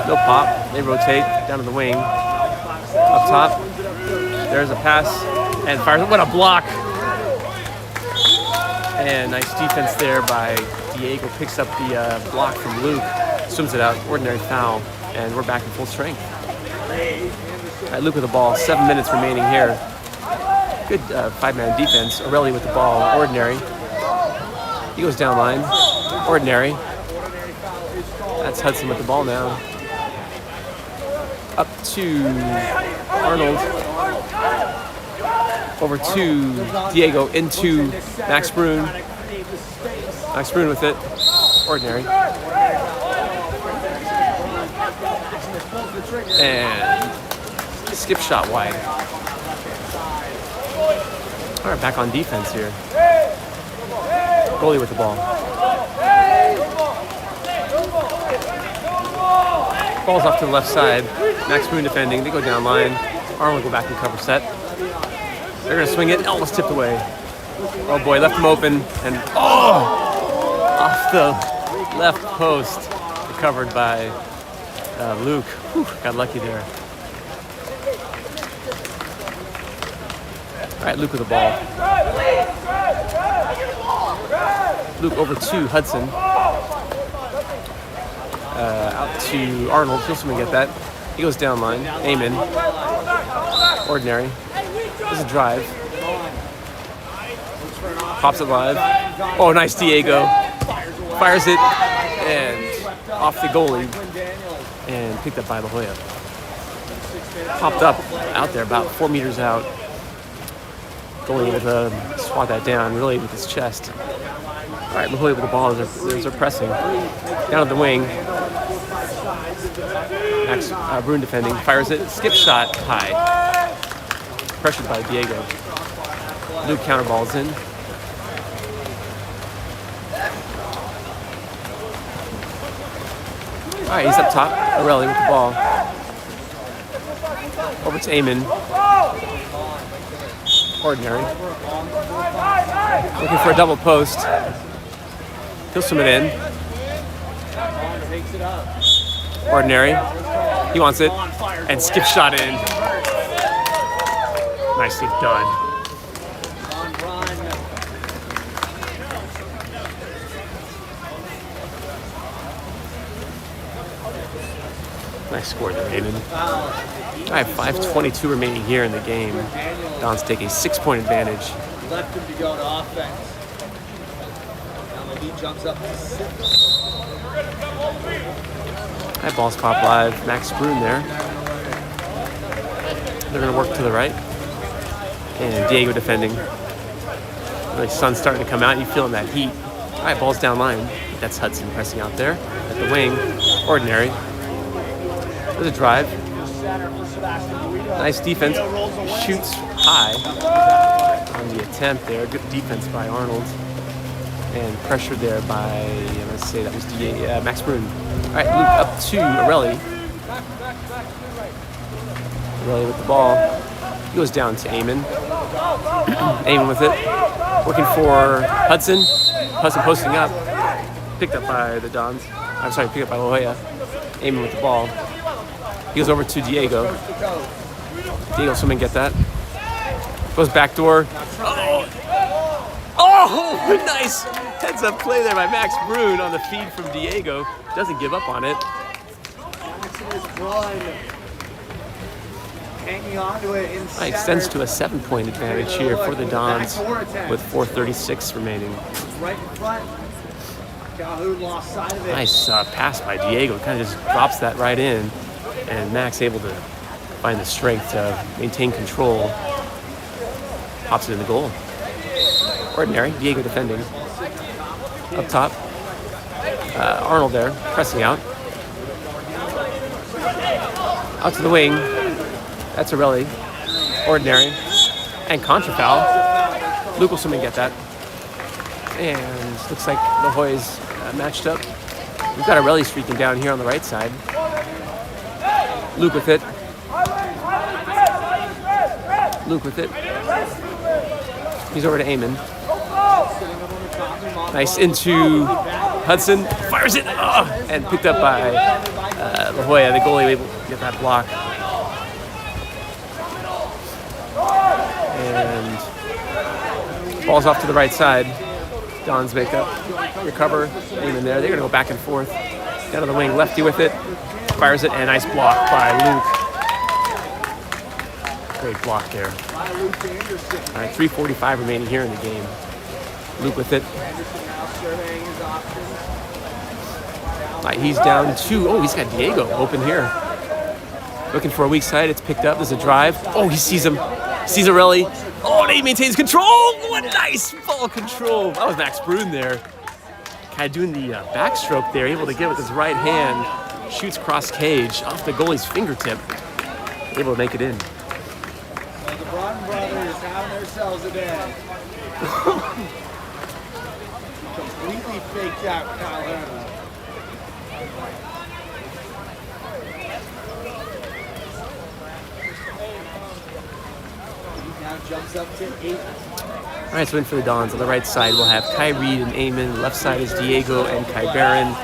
[SPEAKER 2] No pop. They rotate down to the wing. Up top. There's a pass. And fires. What a block! And nice defense there by Diego. Picks up the block from Luke. Swims it out. Ordinary foul. And we're back in full strength. All right, Luke with the ball. 7 minutes remaining here. Good 5-man defense. Aureli with the ball. Ordinary. He goes down line. Ordinary. That's Hudson with the ball now. Up to Arnold. Over to Diego. Into Max Brun. Max Brun with it. Ordinary. And skip shot wide. All right, back on defense here. Goalie with the ball. Ball's off to the left side. Max Brun defending. They go down line. Arnold go back and cover set. They're going to swing it. Almost tipped away. Oh boy, left him open. And off the left post. Recovered by Luke. Whew, got lucky there. All right, Luke with the ball. Luke over to Hudson. Out to Arnold. He'll swim and get that. He goes down line. Amen. Ordinary. There's a drive. Pops it live. Oh, nice Diego. Fires it. And off the goalie. And picked up by La Jolla. Popped up out there about 4 meters out. Goalie able to swat that down really with his chest. All right, La Jolla with the ball. There's a pressing. Down at the wing. Max Brun defending. Fires it. Skip shot high. Pressured by Diego. Luke counterballs in. All right, he's up top. Aureli with the ball. Over to Eamon. Ordinary. Looking for a double post. He'll swim it in. Ordinary. He wants it. And skip shot in. Nicely done. Nice score there, Aiden. All right, 5:22 remaining here in the game. Dons take a 6-point advantage.
[SPEAKER 3] Left him to go to offense. Now the lead jumps up to 6.
[SPEAKER 2] All right, balls pop live. Max Brun there. They're going to work to the right. And Diego defending. The sun's starting to come out. You're feeling that heat. All right, ball's down line. That's Hudson pressing out there at the wing. Ordinary. There's a drive. Nice defense. Shoots high on the attempt there. Good defense by Arnold. And pressure there by, let's say that was Max Brun. All right, Luke up to Aureli. Aureli with the ball. He goes down to Eamon. Eamon with it. Working for Hudson. Hudson posting up. Picked up by the Dons. I'm sorry, picked up by La Jolla. Eamon with the ball. He goes over to Diego. Diego swim and get that. Goes back door. Oh, nice heads up play there by Max Brun on the feed from Diego. Doesn't give up on it.
[SPEAKER 3] Hanging on to it in
[SPEAKER 2] Extends to a 7-point advantage here for the Dons with 4:36 remaining.
[SPEAKER 3] Right in front. Calhoun lost sight of it.
[SPEAKER 2] Nice pass by Diego. Kind of just drops that right in. And Max able to find the strength to maintain control. Pops it in the goal. Ordinary. Diego defending. Up top. Arnold there, pressing out. Out to the wing. That's Aureli. Ordinary. And contra foul. Luke will swim and get that. And looks like La Jolla's matched up. We've got Aureli streaking down here on the right side. Luke with it. Luke with it. He's over to Eamon. Nice into Hudson. Fires it. And picked up by La Jolla. The goalie able to get that block. And ball's off to the right side. Dons make up, recover, Eamon there. They're going to go back and forth. Down to the wing, lefty with it. Fires it, and nice block by Luke. Great block there. All right, 3:45 remaining here in the game. Luke with it. All right, he's down 2. Oh, he's got Diego open here. Looking for a weak side. It's picked up. There's a drive. Oh, he sees him. Sees Arelli. Oh, and he maintains control. What nice ball control. That was Max Brun there. Kind of doing the backstroke there. Able to get it with his right hand. Shoots cross cage off the goalie's fingertip. Able to make it in.
[SPEAKER 3] Well, the Broughton brothers having themselves a day. Completely faked out Kyle Herman. He now jumps up to 8.
[SPEAKER 2] All right, so in for the Dons. On the right side, we'll have Kai Reed and Eamon. Left side is Diego and Kai Barron.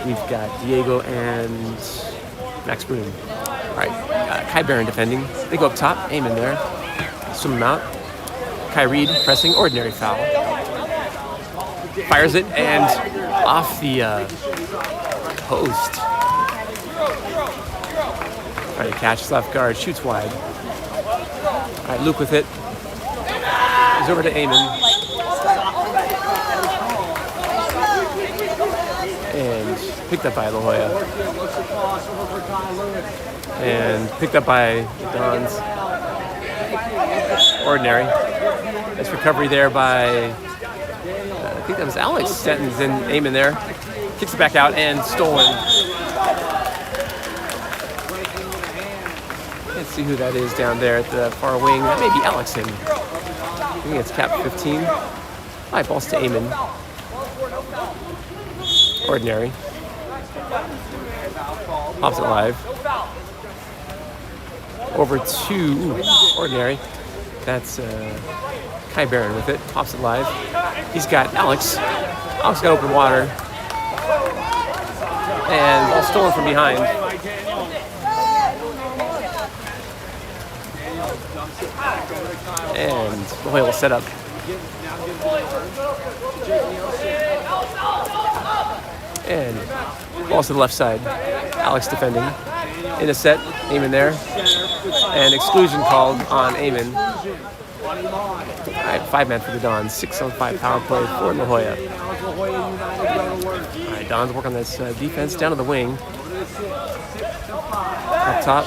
[SPEAKER 2] We've got Diego and Max Brun. All right, Kai Barron defending. They go up top. Eamon there. Swim him out. Kai Reed pressing. Ordinary foul. Fires it and off the post. All right, catches left guard. Shoots wide. All right, Luke with it. He's over to Eamon. And picked up by La Jolla. And picked up by the Dons. Ordinary. Nice recovery there by, I think that was Alex Stenton's in Eamon there. Kicks it back out and stolen. Can't see who that is down there at the far wing. That may be Alex in. I think it's cap 15. All right, balls to Eamon. Ordinary. Pops it live. Over to Ordinary. That's Kai Barron with it. Pops it live. He's got Alex. Alex got open water. And ball stolen from behind. And La Jolla will set up. And balls to the left side. Alex defending. In a set, Eamon there. And exclusion called on Eamon. All right, 5-man for the Dons. 6-on-5 power play for La Jolla. All right, Dons work on this defense. Down to the wing. Up top,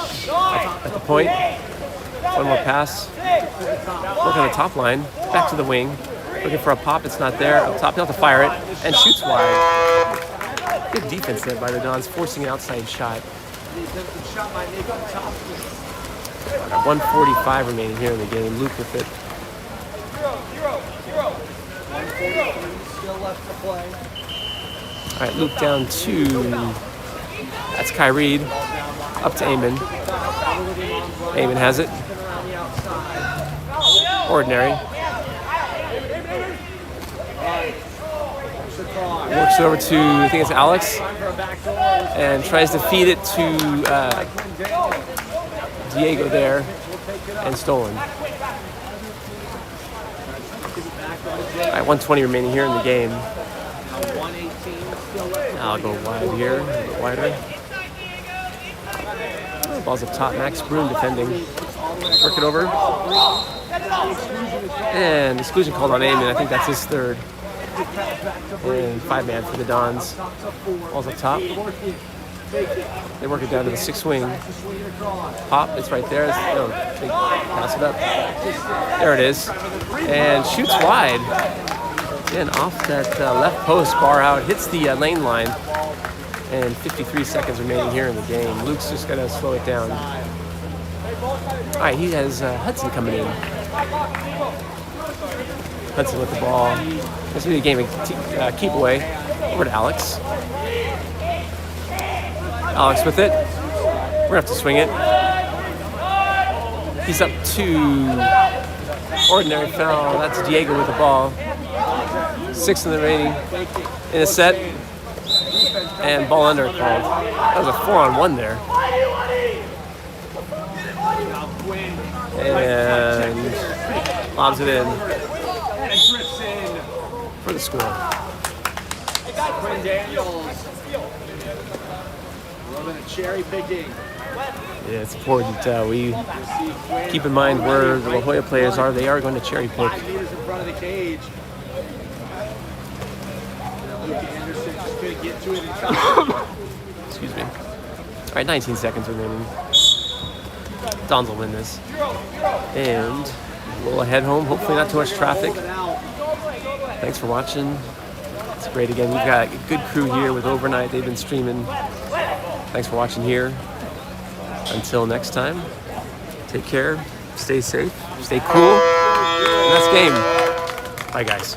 [SPEAKER 2] at the point. One more pass. Work on the top line. Back to the wing. Looking for a pop. It's not there. Up top, he'll have to fire it. And shoots wide. Good defense there by the Dons, forcing an outside shot. 1:45 remaining here in the game. Luke with it.
[SPEAKER 3] Still left to play.
[SPEAKER 2] All right, Luke down 2. That's Kai Reed. Up to Eamon. Eamon has it. Ordinary. Works over to, I think it's Alex. And tries to feed it to Diego there. And stolen. All right, 1:20 remaining here in the game. I'll go wide here, a bit wider. Ball's up top, Max Brun defending. Work it over. And exclusion called on Eamon, I think that's his third. And 5-man for the Dons. Ball's up top. They work it down to the 6th wing. Pop, it's right there. Oh, they pass it up. There it is. And shoots wide. Again, off that left post, bar out, hits the lane line. And 53 seconds remaining here in the game. Luke's just got to slow it down. All right, he has Hudson coming in. Hudson with the ball. This will be a game of keep away. Over to Alex. Alex with it. We're going to have to swing it. He's up 2. Ordinary foul. That's Diego with the ball. 6 in the remaining in a set. And ball under called. That was a 4-on-1 there. And lobs it in for the score.
[SPEAKER 3] Quinn Daniels. A little bit of cherry picking.
[SPEAKER 2] Yeah, it's important we keep in mind where the La Jolla players are. They are going to cherry pick.
[SPEAKER 3] 5 meters in front of the cage. Luke Anderson just couldn't get to it in time.
[SPEAKER 2] Excuse me. All right, 19 seconds remaining. Dons will win this. And we'll head home. Hopefully not too much traffic. Thanks for watching. It's great again. We've got a good crew here with Overnight. They've been streaming. Thanks for watching here. Until next time, take care, stay safe, stay cool. Next game. Bye, guys.